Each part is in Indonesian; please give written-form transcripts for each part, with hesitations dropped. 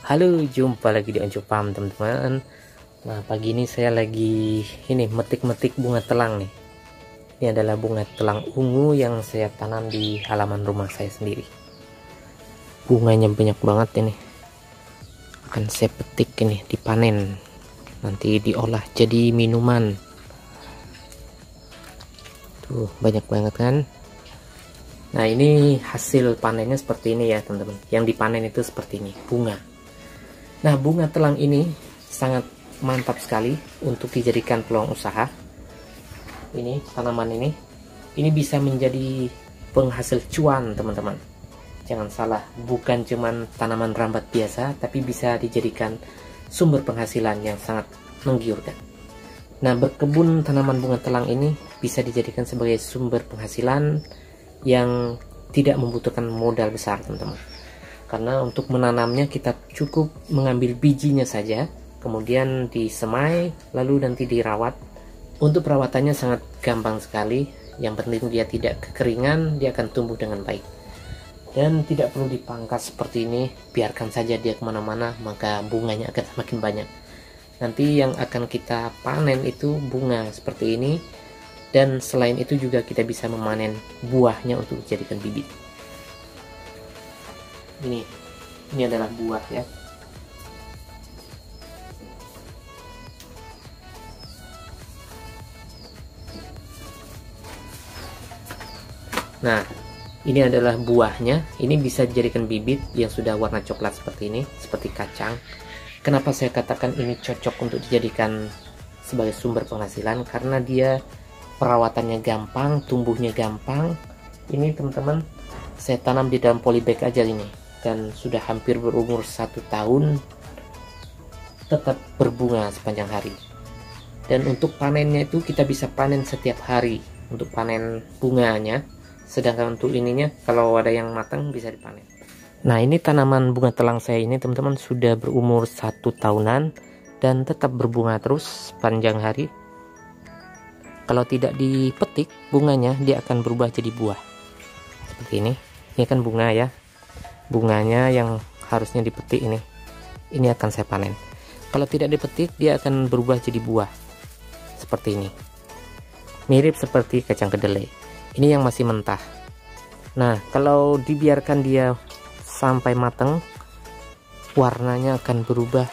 Halo, jumpa lagi di Onco Farm, teman-teman. Nah, pagi ini saya lagi metik-metik bunga telang nih. Ini adalah bunga telang ungu yang saya tanam di halaman rumah saya sendiri. Bunganya banyak banget ini. Akan saya petik ini, dipanen. Nanti diolah jadi minuman. Tuh, banyak banget kan? Nah, ini hasil panennya seperti ini ya, teman-teman. Yang dipanen itu seperti ini, bunga. Nah, bunga telang ini sangat mantap sekali untuk dijadikan peluang usaha. Ini tanaman ini bisa menjadi penghasil cuan, teman-teman. Jangan salah, bukan cuman tanaman rambat biasa, tapi bisa dijadikan sumber penghasilan yang sangat menggiurkan. Nah, berkebun tanaman bunga telang ini bisa dijadikan sebagai sumber penghasilan yang tidak membutuhkan modal besar, teman-teman. Karena untuk menanamnya kita cukup mengambil bijinya saja, kemudian disemai, lalu nanti dirawat. Untuk perawatannya sangat gampang sekali, yang penting dia tidak kekeringan, dia akan tumbuh dengan baik. Dan tidak perlu dipangkas seperti ini, biarkan saja dia kemana-mana, maka bunganya akan semakin banyak. Nanti yang akan kita panen itu bunga seperti ini, dan selain itu juga kita bisa memanen buahnya untuk dijadikan bibit. Ini adalah buah ya. Nah, ini adalah buahnya. Ini bisa dijadikan bibit yang sudah warna coklat seperti ini, seperti kacang. Kenapa saya katakan ini cocok untuk dijadikan sebagai sumber penghasilan? Karena dia perawatannya gampang, tumbuhnya gampang. Ini teman-teman, saya tanam di dalam polybag aja ini, dan sudah hampir berumur 1 tahun, tetap berbunga sepanjang hari. Dan untuk panennya itu kita bisa panen setiap hari untuk panen bunganya, sedangkan untuk ininya kalau ada yang matang bisa dipanen. Nah, ini tanaman bunga telang saya ini, teman-teman, sudah berumur 1 tahunan dan tetap berbunga terus sepanjang hari. Kalau tidak dipetik bunganya, dia akan berubah jadi buah seperti ini. Ini kan bunga ya, bunganya yang harusnya dipetik ini akan saya panen. Kalau tidak dipetik, dia akan berubah jadi buah seperti ini, mirip seperti kacang kedelai. Ini yang masih mentah. Nah, kalau dibiarkan dia sampai matang, warnanya akan berubah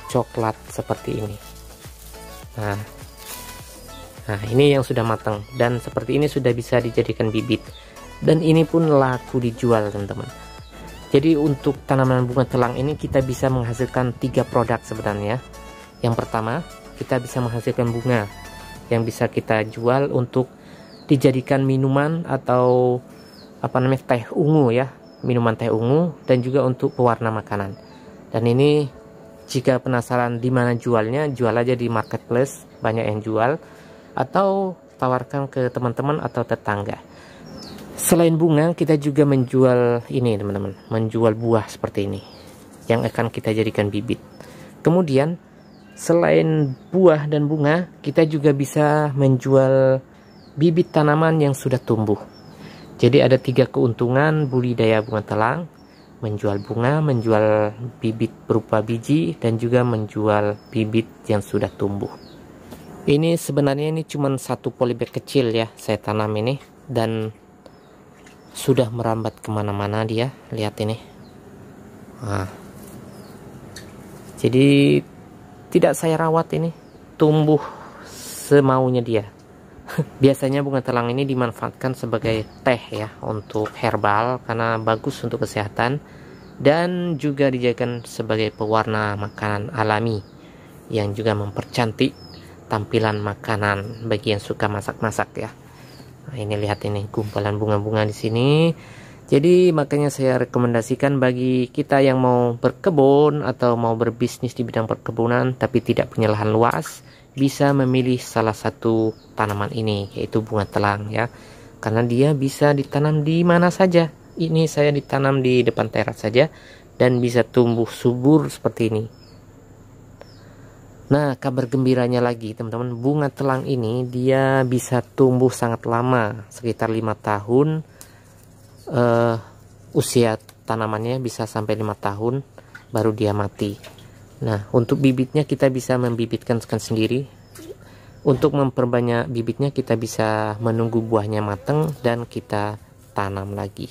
coklat seperti ini. Nah, ini yang sudah matang, dan seperti ini sudah bisa dijadikan bibit, dan ini pun laku dijual, teman-teman. Jadi untuk tanaman bunga telang ini kita bisa menghasilkan 3 produk sebenarnya. Yang pertama, kita bisa menghasilkan bunga yang bisa kita jual untuk dijadikan minuman atau teh ungu ya, minuman teh ungu, dan juga untuk pewarna makanan. Dan ini jika penasaran di mana jualnya, jual aja di marketplace, banyak yang jual, atau tawarkan ke teman-teman atau tetangga. Selain bunga, kita juga menjual ini, teman-teman, menjual buah seperti ini yang akan kita jadikan bibit. Kemudian selain buah dan bunga, kita juga bisa menjual bibit tanaman yang sudah tumbuh. Jadi ada 3 keuntungan budidaya bunga telang: menjual bunga, menjual bibit berupa biji, dan juga menjual bibit yang sudah tumbuh. Ini sebenarnya ini cuma 1 polybag kecil ya, saya tanam ini, dan sudah merambat kemana-mana dia, lihat ini. Nah, jadi tidak saya rawat, ini tumbuh semaunya dia. Biasanya bunga telang ini dimanfaatkan sebagai teh ya, untuk herbal karena bagus untuk kesehatan, dan juga dijadikan sebagai pewarna makanan alami yang juga mempercantik tampilan makanan bagi yang suka masak-masak ya. Nah, ini lihat ini gumpalan bunga-bunga di sini. Jadi makanya saya rekomendasikan bagi kita yang mau berkebun atau mau berbisnis di bidang perkebunan tapi tidak punya lahan luas, bisa memilih salah satu tanaman ini, yaitu bunga telang ya. Karena dia bisa ditanam di mana saja. Ini saya ditanam di depan teras saja dan bisa tumbuh subur seperti ini. Nah, kabar gembiranya lagi, teman-teman, bunga telang ini dia bisa tumbuh sangat lama, sekitar 5 tahun. Usia tanamannya bisa sampai 5 tahun. baru dia mati. Nah, untuk bibitnya kita bisa membibitkan sendiri. Untuk memperbanyak bibitnya kita bisa menunggu buahnya matang dan kita tanam lagi.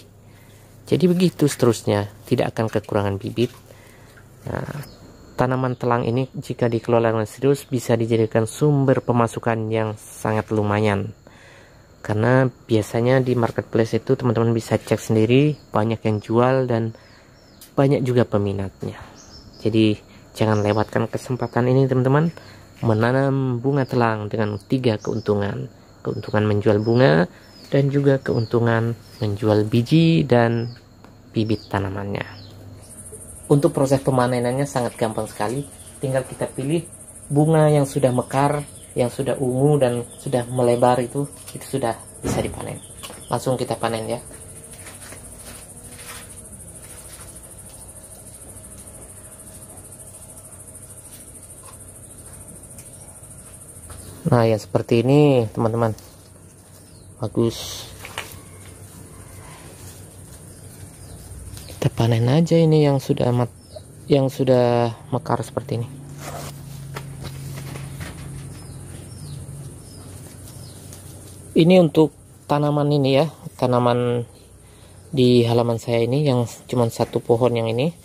Jadi begitu seterusnya, tidak akan kekurangan bibit. Nah, tanaman telang ini jika dikelola dengan serius bisa dijadikan sumber pemasukan yang sangat lumayan. Karena biasanya di marketplace itu teman-teman bisa cek sendiri, banyak yang jual dan banyak juga peminatnya. Jadi jangan lewatkan kesempatan ini teman-teman, menanam bunga telang dengan 3 keuntungan. Keuntungan menjual bunga dan juga keuntungan menjual biji dan bibit tanamannya. Untuk proses pemanenannya sangat gampang sekali, tinggal kita pilih bunga yang sudah mekar, yang sudah ungu dan sudah melebar, itu sudah bisa dipanen. Langsung kita panen ya. Nah, yang seperti ini teman-teman, bagus. Kita panen aja ini yang sudah mekar seperti ini. Ini untuk tanaman ini ya, tanaman di halaman saya ini yang cuma 1 pohon yang ini.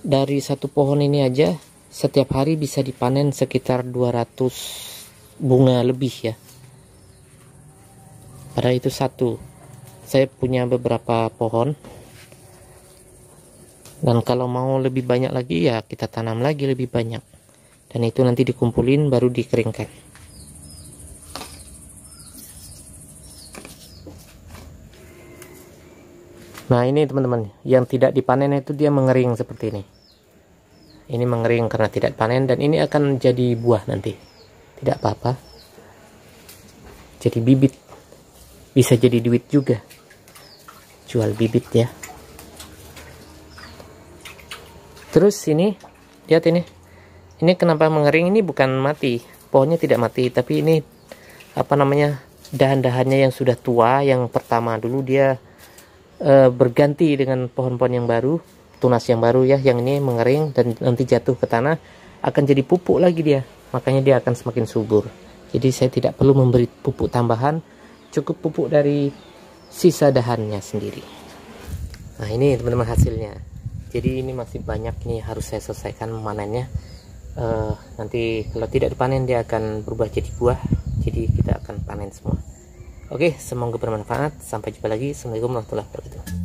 Dari 1 pohon ini aja setiap hari bisa dipanen sekitar 200 bunga lebih ya. Padahal itu 1. Saya punya beberapa pohon. Dan kalau mau lebih banyak lagi ya kita tanam lagi lebih banyak. Dan itu nanti dikumpulin baru dikeringkan. Nah, ini teman-teman, yang tidak dipanen itu dia mengering seperti ini. Ini mengering karena tidak panen dan ini akan jadi buah nanti. Tidak apa-apa. Jadi bibit. Bisa jadi duit juga. Jual bibit ya. Terus ini, lihat ini. Ini kenapa mengering? Ini bukan mati. Pohonnya tidak mati, tapi ini apa namanya? Dahan-dahannya yang sudah tua, yang pertama dulu dia berganti dengan pohon-pohon yang baru, tunas yang baru ya. Yang ini mengering dan nanti jatuh ke tanah akan jadi pupuk lagi dia. Makanya dia akan semakin subur. Jadi saya tidak perlu memberi pupuk tambahan, cukup pupuk dari sisa dahannya sendiri. Nah, ini teman-teman hasilnya. Jadi ini masih banyak nih, harus saya selesaikan memanennya. Nanti kalau tidak dipanen dia akan berubah jadi buah. Jadi kita akan panen semua. Oke, semoga bermanfaat. Sampai jumpa lagi. Assalamualaikum warahmatullahi wabarakatuh.